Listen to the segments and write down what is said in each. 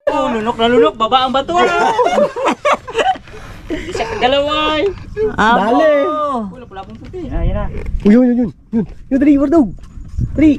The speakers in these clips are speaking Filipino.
Oh, lunok na lunok. Baba ang bato. Isa ka galaway. Dali. Wala pong puti. Ayan na. Yun. Yun, dali, wardog. Dali.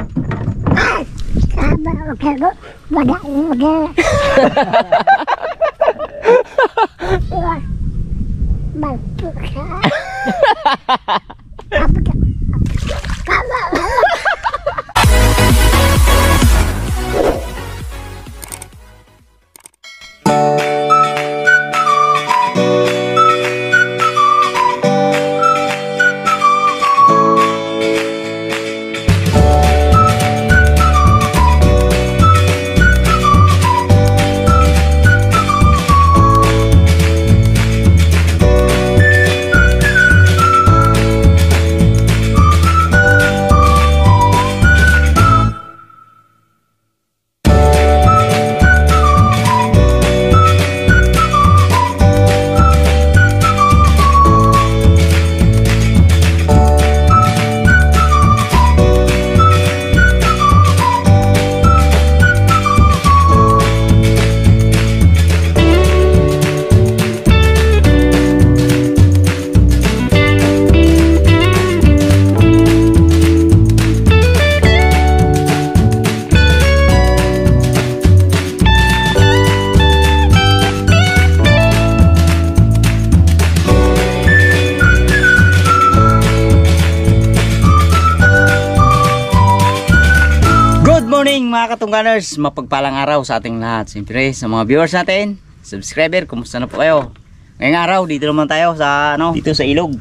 Mga katungganers, mapagpalang araw sa ating lahat. Siyempre sa mga viewers natin, subscriber, kumusta na po kayo? Ngayong araw, dito naman tayo sa dito sa ilog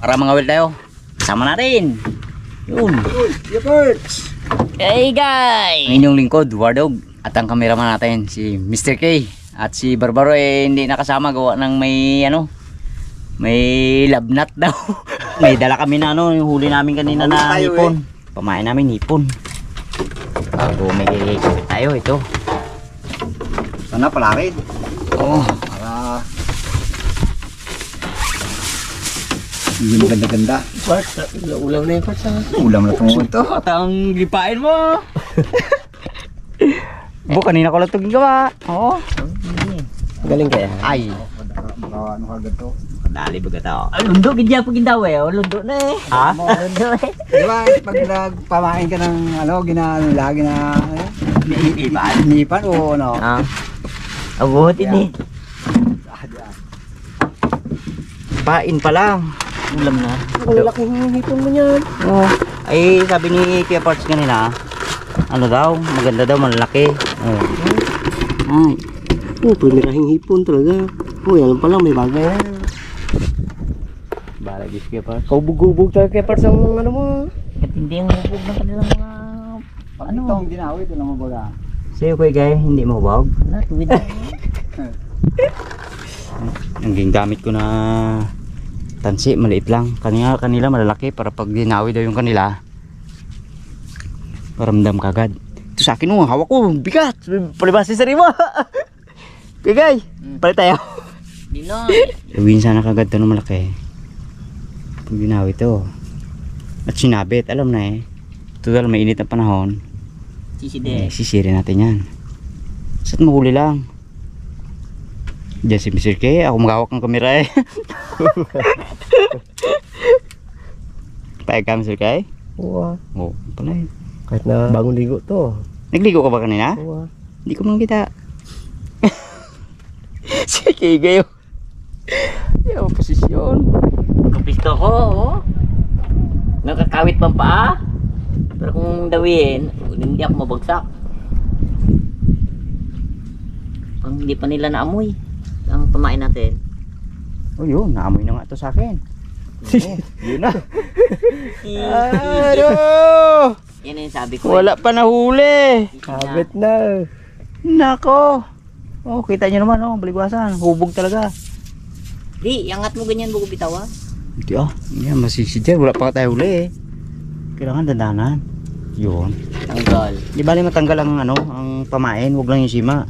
para mangawil tayo. Sama natin. Yun. Hey guys! Ang inyong lingkod, Wardog. At ang kameraman natin, si Mr. K. At si Barbaro hindi nakasama, gawa ng may labnat daw. May dala kami na yung huli namin kanina na hipon. Pamain namin hipon. Bago may tayo ito. Sana pala rin. Oh, para hindi maganda-ganda. Ulam na yung parts. Ulam na itong ito. at ang lipain mo. Bu, kanina ko lang ito gawa. Oo. Galing kaya. Ay. Baka ano kagad to. Dali baga tao. Lundo, gidya po gindaw eh. Lundo na eh. Ha? Lundo eh. Diba, pag nagpamain ka ng lagi na nipan o ano? Ha? Abutin eh. Pain pa lang. Ulam na. Ang laking hipon mo yan. Oh. Ay, sabi ni Kuya Parts kanina, ano daw, maganda daw, malaki. Oh. Ay. Oh, pumirahing hipon talaga. Oh, yan pa lang, may bagay na. Bala gis Kuya Parts. Kaubog-ubog talaga Kuya Parts ang ano mo. Hindi ang hubog ng kanilang mga Ano? Itong dinawi, ito lang mabaga. sa'yo Kuya Gay, hindi mo bawag? Wala, tuwid na. Ang gamit ko na tansi, maliit lang. Kanila malalaki para pag dinawi daw yung kanila, paramdam kagad. Ito sa akin hawak ko, bigat. Palibasi sa rima. Kuya Gay, palit tayo. Gawin sana kagad ito na malaki. Pag dinawi ito. At sinabit, alam na eh. Total mainit ang panahon. Sisiri natin yan. Basta't mahuli lang. Diyan si Mr. K, ako magawak ng kamera eh. Paeg ka Mr. K? Oo. Oo, pala eh. Kahit na bagong ligo to. Nagligo ka ba kanina? Oo. Hindi ko man kita. Si K gayo. Yung posisyon. Kapisto ko, oh. Nakakawit pang paa. Pero kung dawiin, hindi ako mabagsak. Pang hindi pa nila naamoy ang pamain natin. Oh yun, naamoy na nga ito sa akin. Oh, yun na. Ano? Yan yung sabi ko. Wala pa nahuli. Habit na. Nako. Oh, kita nyo naman, oh, baligwasan. Hubog talaga. Di, iangat mo ganyan bago bitawa. Hindi ah, yan masisi dyan. Wala pa tayo huli eh. Kailangan dandanan. Yun. Tanggal. Di bali matanggal ang ang pamain, wag lang yung sima.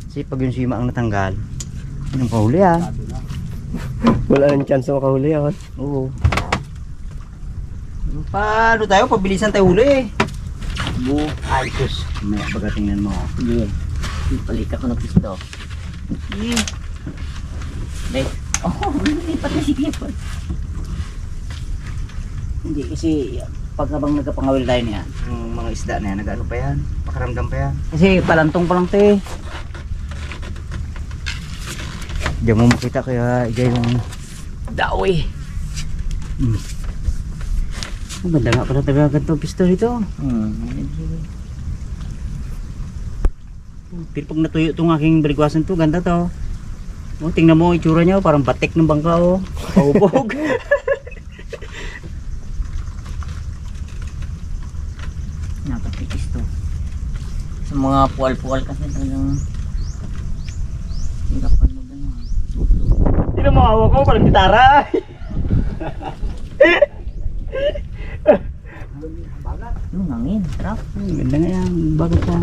Kasi pag yung sima ang natanggal, yun ang pahuli ah. Wala nang chance makahuli yan. Oo. Paano tayo? Pabilisan tayo huli eh. Ay, sus. May pagkatingnan mo. Yun. Palit ako ng pisto. Dahil, lipat na si Kipon. Hindi kasi pag habang nagkapangawil tayo niyan, yung mga isda na yan, nag-ano pa yan, pakaramdam pa yan. Kasi palantong pa lang ito eh. Diyan mo makita kaya dyan yung dawi. Maganda nga pala talaga ganito pistol ito. Pero pag natuyo itong aking baligwasan to, ganda to. Oh, tingnan mo itsura niya, parang batik ng bangka oh. Paubog. Napapikis to. Sa mga puwal-puwal kasi talagang hirapan mo gano'n. Hindi na mawawak ko, parang gitara. Yung hangin, trap. Ganda nga yan, bago pa.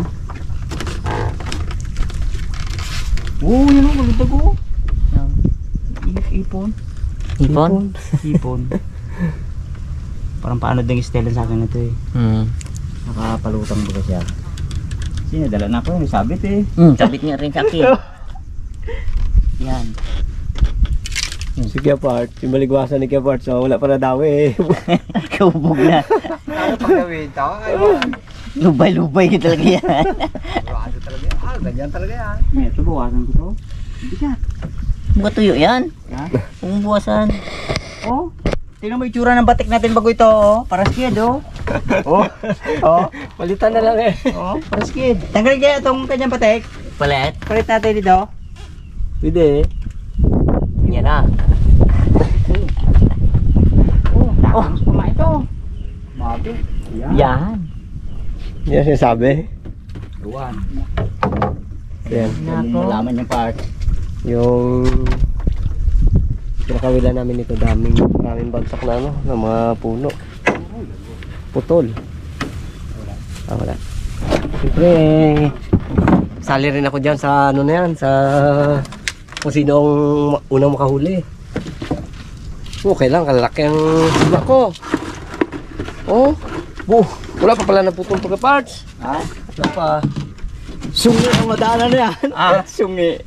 Oo, yun ang maganda ko. Ipon. Ipon? Ipon. Parang paano din istelan sa akin ito eh. Nakapalutang ba siya. Kasi nadala na ako, may sabit eh. Sabit niya rin sa akin. Yan. Si Kepart, yung maligwasan ni Kepart, so wala pa na dawi eh. Kaubog na. Ano pag gawin ito? Ayun. Lubay-lubay ka talaga yan. Ano talaga yan? Ganyan talaga yan. May ito, bawasan ko to. Bigat. Buka tuyo yan. Ha? Kung buwasan. Oh, tingnan mo itsura ng batik natin bago ito oh. Para skid oh. Oh, oh, Palitan na lang eh. oh, para skid. Tanggalin kaya itong kanyang batik. Palit. Palit natin dito. Pwede eh. Yan na. Oh, tapos kumain ito. Mabi. Yan. Yan sinasabi. Luwan. Yan. Nako. Malaman yung part. Yung pinakawilan namin ito, daming bagsak na ano, ng mga puno. Putol. Wala. Siyempre, sali rin ako dyan sa ano na yan, sa kung sino ang unang makahuli. Okay lang, kalaki ang sila ko. Oh, wala pa pala naputol pagka-parts. Ha? Wala pa. Sungi ang madaanan na yan. Sungi.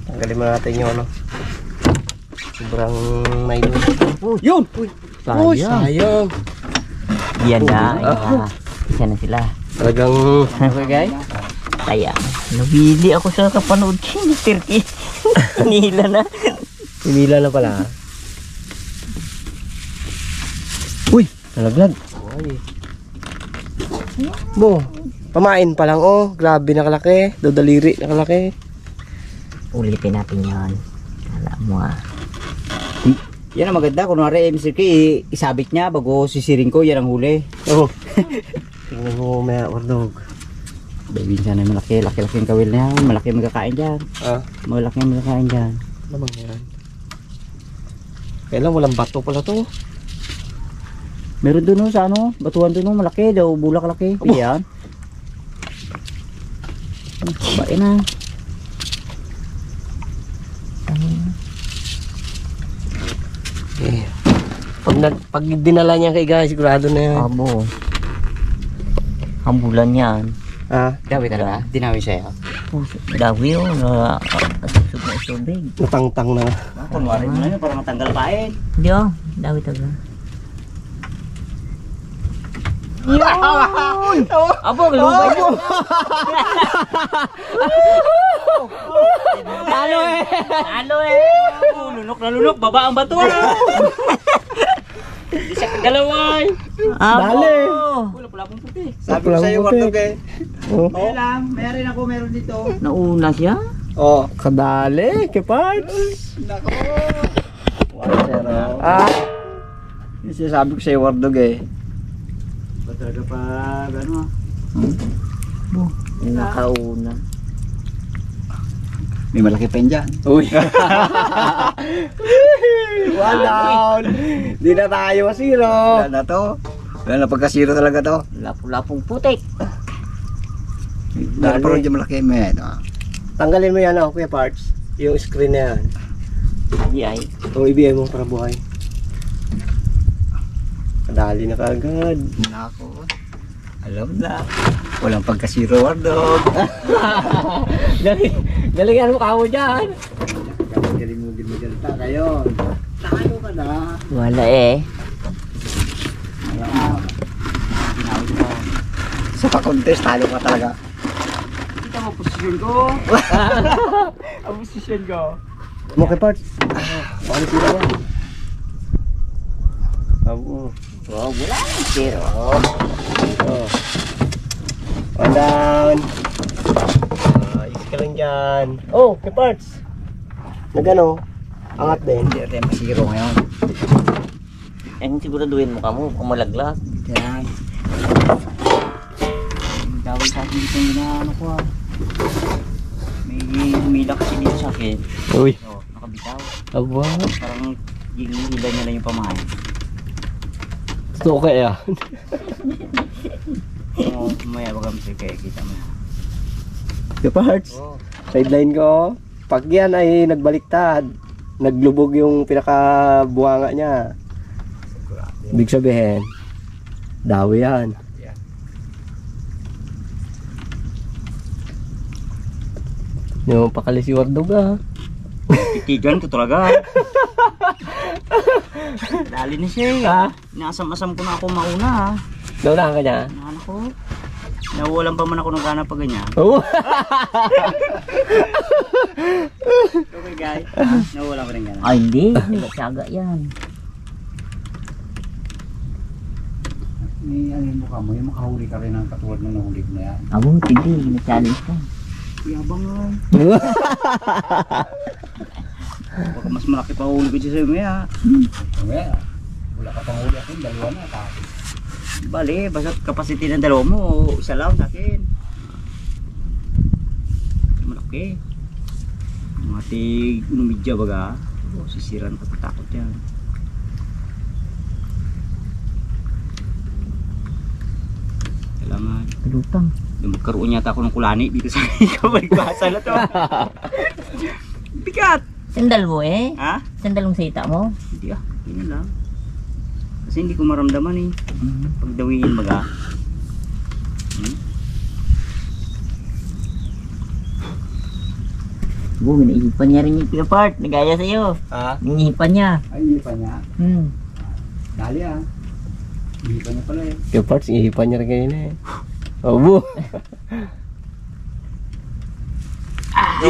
Tanggalin mo natin yung ano. Sobrang naino. Yun! Uy, sayang. Yan na. Isa na sila. Talagang Okay guys? Kaya. Nabili ako sa kapanood siya ni Turkey. Nila na. pinila na pala. Uy, nalaglag. Mo, pamain pa lang oh. Grabe nakalaki. Dodaliri nakalaki. Ulitin natin yan. Kala mo Yan ang maganda. Kunwari Mr. K, isabit niya bago sisiring ko, yan ang huli. Oh. Tingnan mo may ordog. Baby sana malaki, laki-laking kawil na yan. Malaki magkakain dyan. Ah, Malaki magkakain dyan. naman yan. Kailan walang bato pala to. Meron doon oh, sa ano, batuan doon oh, malaki daw, bulak laki. Yan. Babae na. Eh. Pag dinala niya kay guys, sigurado na yan. Abo. Hambulan yan. Ah, Dawi talaga, dinawi siya. Dawi yun. Susog na tubig. natangtang na. Kunwari mo na yun, para matanggal pain. Hindi oh. Dawi talaga. Abo, lubay yun. Talo eh. Talo eh. Lunok na lunok, baba ang bato. Isa kagalaway. Abo. Wala pong puti. Sabi ko sa'yo, Wardog eh. Oh. Kaya lang, meron ako, meron dito. Nauna siya. Oh. Kadali, kay parts. Nako. Ah, Yung sinasabi ko sa'yo, Wardog eh. Ba talaga pa, gano'n Nakauna. May malaki pa yun dyan. uy. One down. Di na tayo masiro. Wala na to. Wala na pagkasiro talaga to. Lapu-lapong putik. Dali. Pero dyan malaki may ito. Tanggalin mo yan oh, kuya parts. Yung screen na yan. Di ay. Itong ibigay mo para buhay. Kadali na kaagad. Nako. Alam na. Walang pagkasiro, Wardog. Galingan mo kamo dyan. Galing mo ginaganda ngayon. Talo ka na. Wala eh. Sa pa-contest, talo ka talaga. Kita mo posisyon ko. Ang posisyon ko. Moke parts. Paano sila ba? Abo. Wow, wala. Pero. Oh. One down. Easy ka lang dyan. Oh, kay parts. Nagano? Angat din. Hindi natin masiro ngayon. Eh, siguraduhin mo ka mo kung malaglag. Yan. Dawal sa akin dito yung ano ko ah. May humila kasi dito sa akin. Uy. So, nakabitaw. Aba. Parang hila niya lang yung pamahay. Gusto ko kaya. So, mamaya wag kami kaya kita mo. Kay parts. Sideline ko. Pag yan ay nagbaliktad, naglubog yung pinakabuwanga niya. Ibig sabihin, dawi yan. Yung pakali si Wardog ah. Titigan ko talaga. Dali na siya eh. Ha? Nasam-asam ko na ako mauna ha. Naunahan ka niya? Ano ko? Nawalan pa man ako ng gana pa ganyan. Oo. Okay guys. Nawalan pa rin gana. Ay, hindi. Nagsaga yan. May ano yung mukha mo, yung makahuli ka rin ng katulad ng nahuli ko na yan. Abo, hindi. Nag-challenge ka. Yabang nga. Baka mas malaki pa huli ko siya sa'yo maya. Well, wala ka pang huli ako, dalawa na. Bali, basta capacity ng dalawa mo, isa lang sa akin. Malaki. Mga tig numidya baga. Sisiran ko, patakot yan. Kailangan. Lutang. Magkaroon yata ako ng kulani dito sa kabagbasa na to. Bigat! Sandal mo eh. Ha? Sandal mong sita mo. Hindi ah, yun lang. Kasi hindi ko maramdaman eh. Pag dawiin baga. Bo, naihipan niya rin yung pinapart. Nagaya sa'yo. Ha? Naihipan niya. Ay, hindi pa niya. Dali ah. Hindi pa niya pala eh. Kay parts, ihipan niya rin kanina eh. Abo.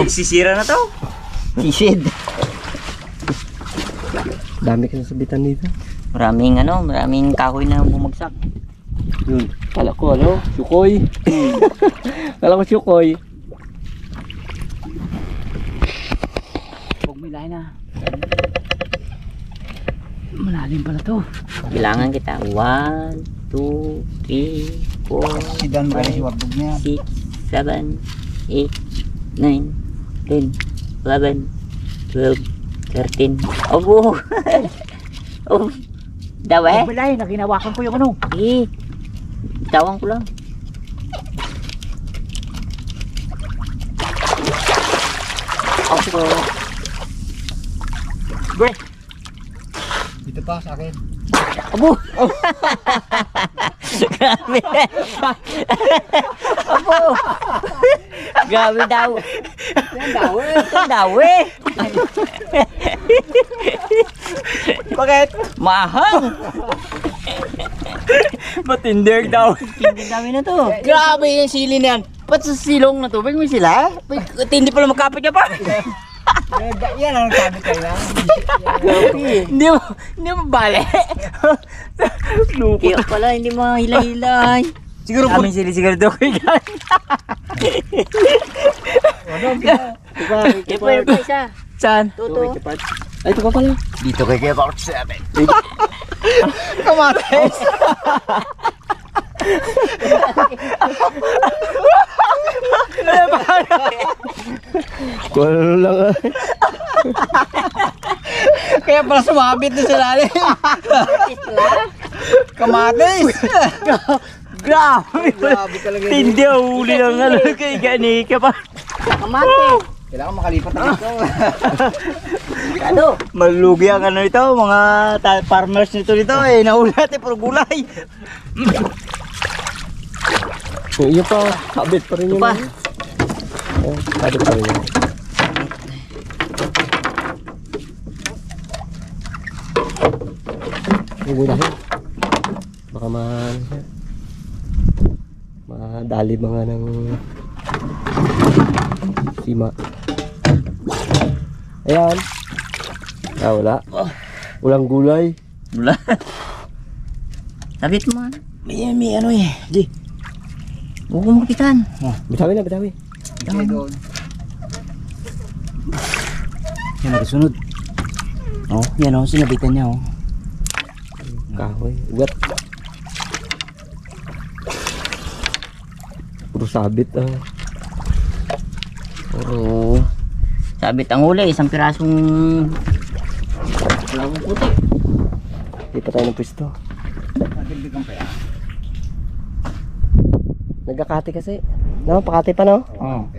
Sisira na to. Sisid. Dami ka nasabitan dito. Maraming kahoy na bumagsak. Yun. Kala ko ano? Sukoy. Kala ko sukoy. Huwag may lain na. Malalim pala to. Bilangan kita. 1, 2, 3, 4, Sidan mo ka si Wardog na yan. 6, 7, 8, 9, 10, 11, 12, 13. Obo! Oh, daw eh? Huwag may lain na ginawakan ko yung ano. Eh, tawang ko lang. Opo. Bre. Dito pa sa akin. Abo! Grabe! Abo! Grabe daw! Yan daw eh. Ito daw eh! Bakit? Mahang! Matindig daw. Hindi namin na to. Grabe yung sili na yan. Ba't sa silong na tubig may sila? Hindi pala magkapit niya pa. Yan ang sabi kayo lang. Hindi mo bale. Kaya pala hindi mo hila-hilay. Siguro po. Aming sili siguro ko yan. Ipo isa. Saan? Tuto. Ay, ito pa pala. Dito kay Kaya Bakit sa amin. Kamates. Kung ano lang ah. Kaya pala sumabit na sa lalim. Kamates. Grabe. Grabe talaga yun. Hindi huli lang ano kay gani ka pa. Kamate. Kailangan makalipat na dito. Ano? Malugi ang ano ito, mga farmers nito eh. Nahuli natin puro gulay. Iyo pa, sabit pa rin Ito yun. pa. Oh, sabit pa rin yun. Gugulahin. Baka madali mga ng sima. Ayan. Ah, wala. Walang gulay. Wala. Sabit mo. May ano eh. Di. Huwag mo makitan. Bitawi na, bitawi. Hindi doon. Yan, nakasunod. Oh, yan oh, sinabitan niya oh. Kahoy, ugat. Puro sabit ah. Puro sabit ang huli. Isang pirasong kulawang puti. Di pa tayo ng pwesto. Nagkakati kasi. No, pakati pa no? Oh.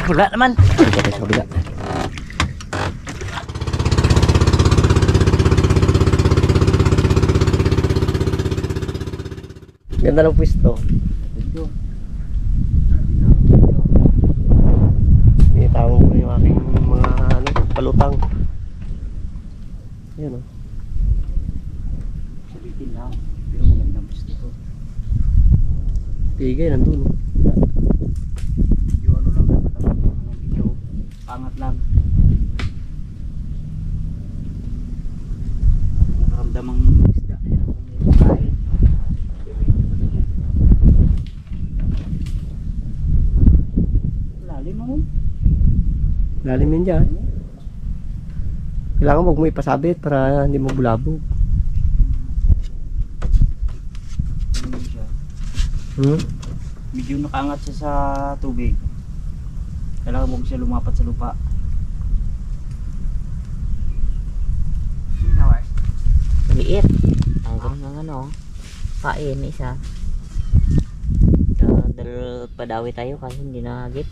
Wala naman. Dito tayo sa kabila. Ganda ng pwesto. Itawag ko yung aking mga palutang. Ayan o. Sabitin lang. Pero magandang gusto ko. Tigay, nandun o. Medyo ano lang natatawag. Medyo pangat lang. Nakaramdamang isda. Kaya kung may makain. Lalim mo. Lalim yan dyan. Kailangan huwag mo ipasabit para hindi mo bulabog. Ano siya? Medyo nakaangat siya sa tubig. Kailangan huwag siya lumapat sa lupa. Maliit. Hanggang ng ano. Pain isa. Dahil padawi tayo kasi hindi nagit.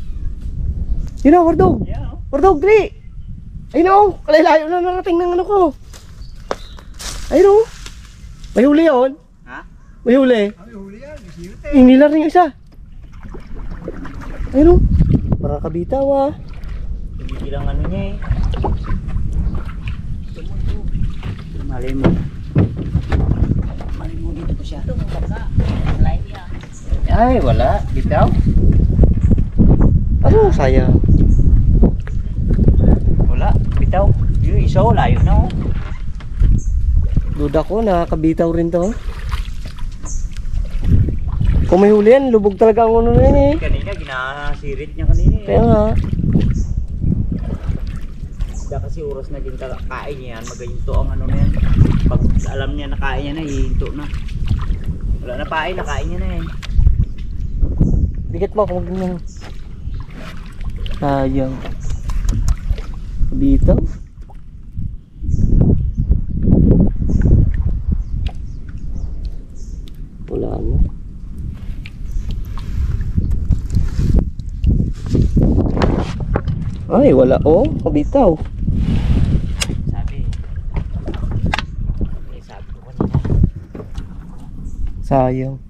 Yun o, Wardog! Wardog, dali! Ayun o, kalayo na narating ng ano ko. Ayun o. May huli yun. Ha? May huli. Ay, huli yan. Isiyote. Hinilar rin yung isa. Ayun o. Para kabitaw ah. Hindi lang ano niya eh. Malay mo. Malay mo dito po siya. Ay, wala. Bitaw. Ano, sayang. Wala. Bitaw. Yung isa o, layo na oh. Duda ko, nakakabitaw rin to. Kung may huli yan, lubog talaga ang uno na yun eh. Kanina, ginasirit niya kanina eh. Kaya nga. Hindi kasi oras na din kakain niya yan. Magahinto ang ano na yan. Pag alam niya nakain niya na, hihinto na. Wala na pain, nakain niya na eh. Bigat mo, kung ganyan. Sayang. Kabitaw. Wala na. Ay, wala oh, kabitaw. Sabi. Eh, sabi ko kanina. Sayang.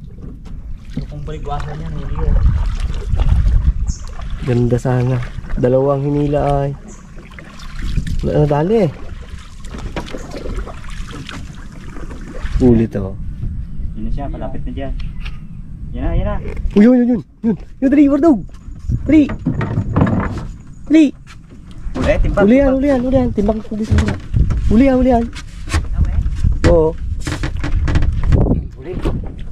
Kung baligwasan niya, hindi yun. Ganda sana. Dalawang hinila ay. Wala na dali eh. Ulit oh. Yun na siya, palapit na dyan. Yan na, yan na. Uy, yun, yun, yun. Yun, dali, Wardog. Dali. Dali. Uli, timbang. Uli yan. Timbang ko bisa na. Uli yan. Oo. Uli.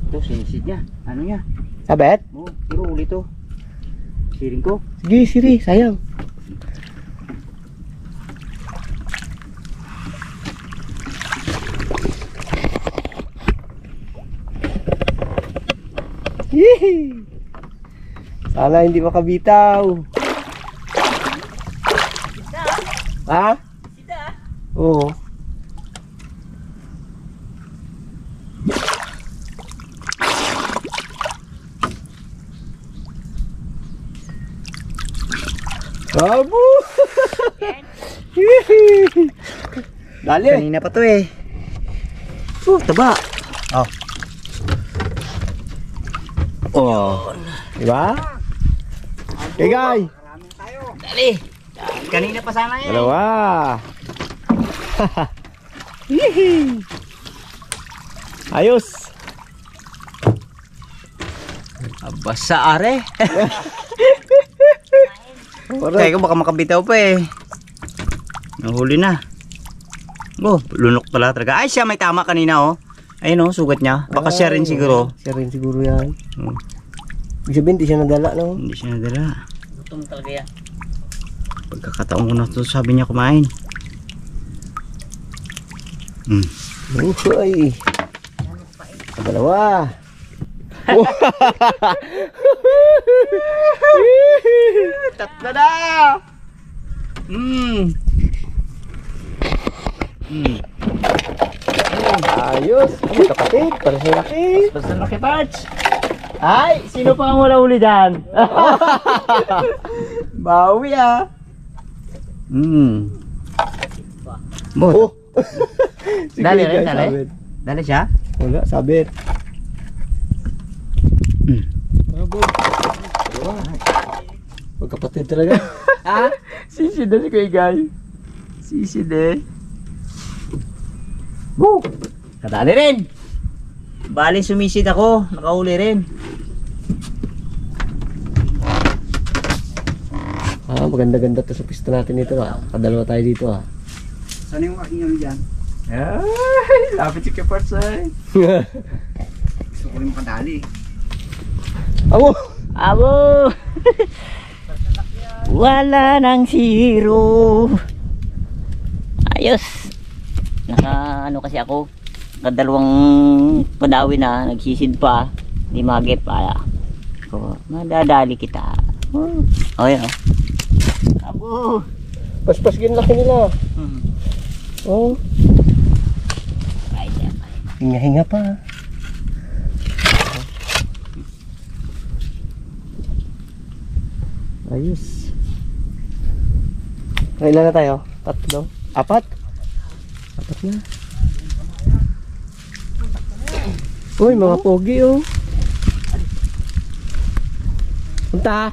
Ito, sinisid niya. Ano niya? Sabet? Oo, pero uli to. Siring ko. Sige, siri. Sayang. Yee! Sana hindi makabitaw. Ha? Oo. Babu! Dali. Kanina pa to eh. Taba. Oh. Oh. Diba? Okay, guys. Dali. Kanina pa sana yan. Dalawa. Ayos. Basa are. Correct. Kaya ko baka makabitaw pa eh. Nahuli na. Oh, lunok pala talaga. Ay, siya may tama kanina oh. Ayun oh, sugat niya. Baka siya rin siguro. Siya rin siguro yan. Hmm. Ibig sabihin, di siya nadala, no? Hindi siya nadala. Gutom talaga yan. Pagkakataon ko na to, sabi niya kumain. Ay. Dalawa. Tatlo na! Ayos. Kapatid, para sa laki. Basta laki parts. Ay, sino pa ang wala uli dyan? Bawi ah. Bot. Oh. Dali Sige, rin, guys, dali. sabit. Dali siya. Wala, sabit. Magkapatid talaga. Ah, sisid na si Kuya Guy. Sisid eh. Woo! Kadali rin. Bali sumisid ako, nakahuli rin. Maganda-ganda to sa pista natin dito ah. Kadalawa tayo dito ah. Saan yung aking ano dyan? Ay, lapit si Keparts ay. Gusto ko rin padali. Amo! Abo! Wala nang zero. Ayos. Ano kasi ako. Kadalawang padawi na, nagsisid pa. Hindi magip pa. So, madadali kita. Oh, yan. Abo! Pas-pas laki nila. Oh. Ay, Hinga-hinga pa. Ayos. Kailan na tayo? Tatlo? Apat? Apat na. Uy, mga pogi oh. Punta.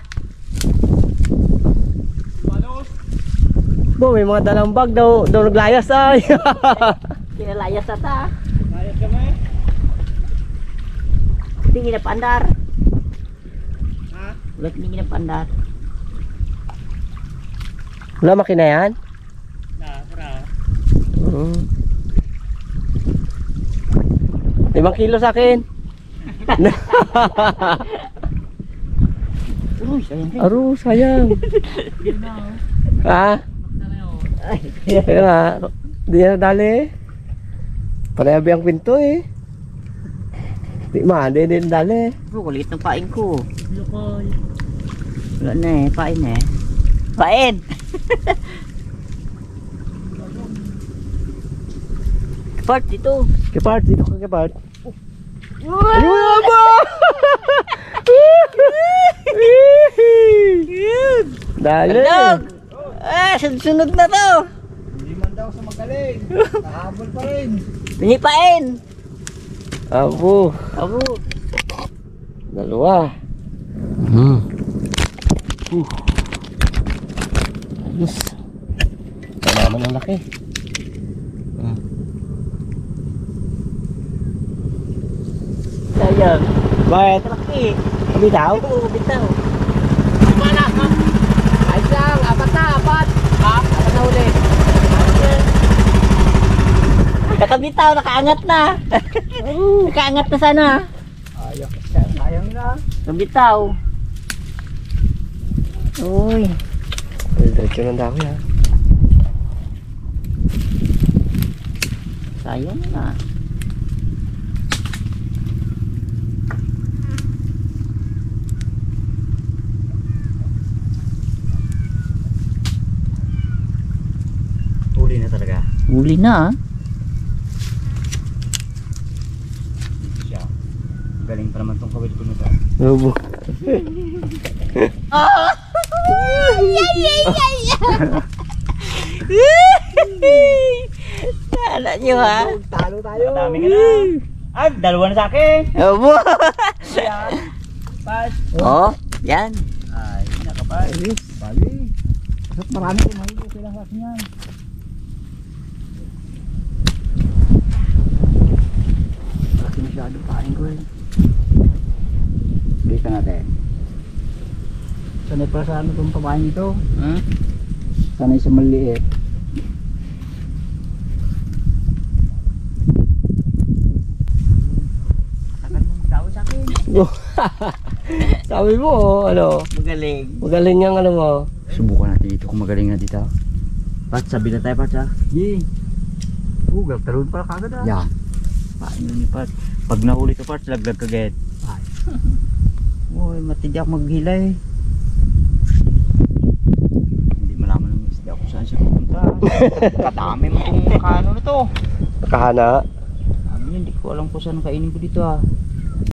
Bo, may mga dalang bag daw naglayas ay. kinalayas na ta. Layas ka may? Tingin na pandar. Ha? Ulit tingin na pandar. Wala makina yan? Para. 5 kilo sa akin. Uy, sayang rin. Aro, sayang. Ha? Kaya nga, di na dali. Panayabi ang pinto eh. Di din dali. Bro, kulit ng pain ko. Lokal. Wala na eh, pain eh. Pain! Part dito. Kipart, dito ka kipart. Ayun ba? Dali. Sunod na to. Hindi man daw sa magaling. Nahabol pa rin. Tingi pain. Abo. Abo. Dalawa. Ayos. Naman ang laki. Sayang. Bakit? Laki. Bitaw? Oo, bitaw. Ayos lang. Apat. Apat na uli. Nakabitaw, nakaangat na. Nakaangat na sana. Sayang na. Nakabitaw. Uy. Diretso ng dami ha. Sayang na. Huli na talaga. Huli na. Siya. Galing pa naman tong kawit ko nito. Abo. Anak nyo ha. Talo tayo. Dami ka na. Ah, dalawa na sa akin. Obo. Yan. Pas. Oh, yan. Ay, nakapal. Bali. Masap marami ko mahilo. Kailangan natin yan. Malaki masyado pain ko eh. Hindi ka natin. Sanay pala sa ano itong pamain ito. Hmm? Sanay sa maliit. Tagal mo magdawa sa akin. Sabi mo, ano, Magaling. magaling yung ano mo. Subukan natin dito kung magaling na dito. Pat, sabi na tayo, Pat, ha? Yee. Talon pala kagad ah. Yan. Paano ni Pat? Pag nahuli ka, Pat, laglag ka get. Ay. Uy, matindi ako maghilay. Hindi malaman ng isda kung saan siya pupunta. Kadami mo kung nakano na to. Nakahana. Hindi ko alam kung saan kainin ko dito, ha.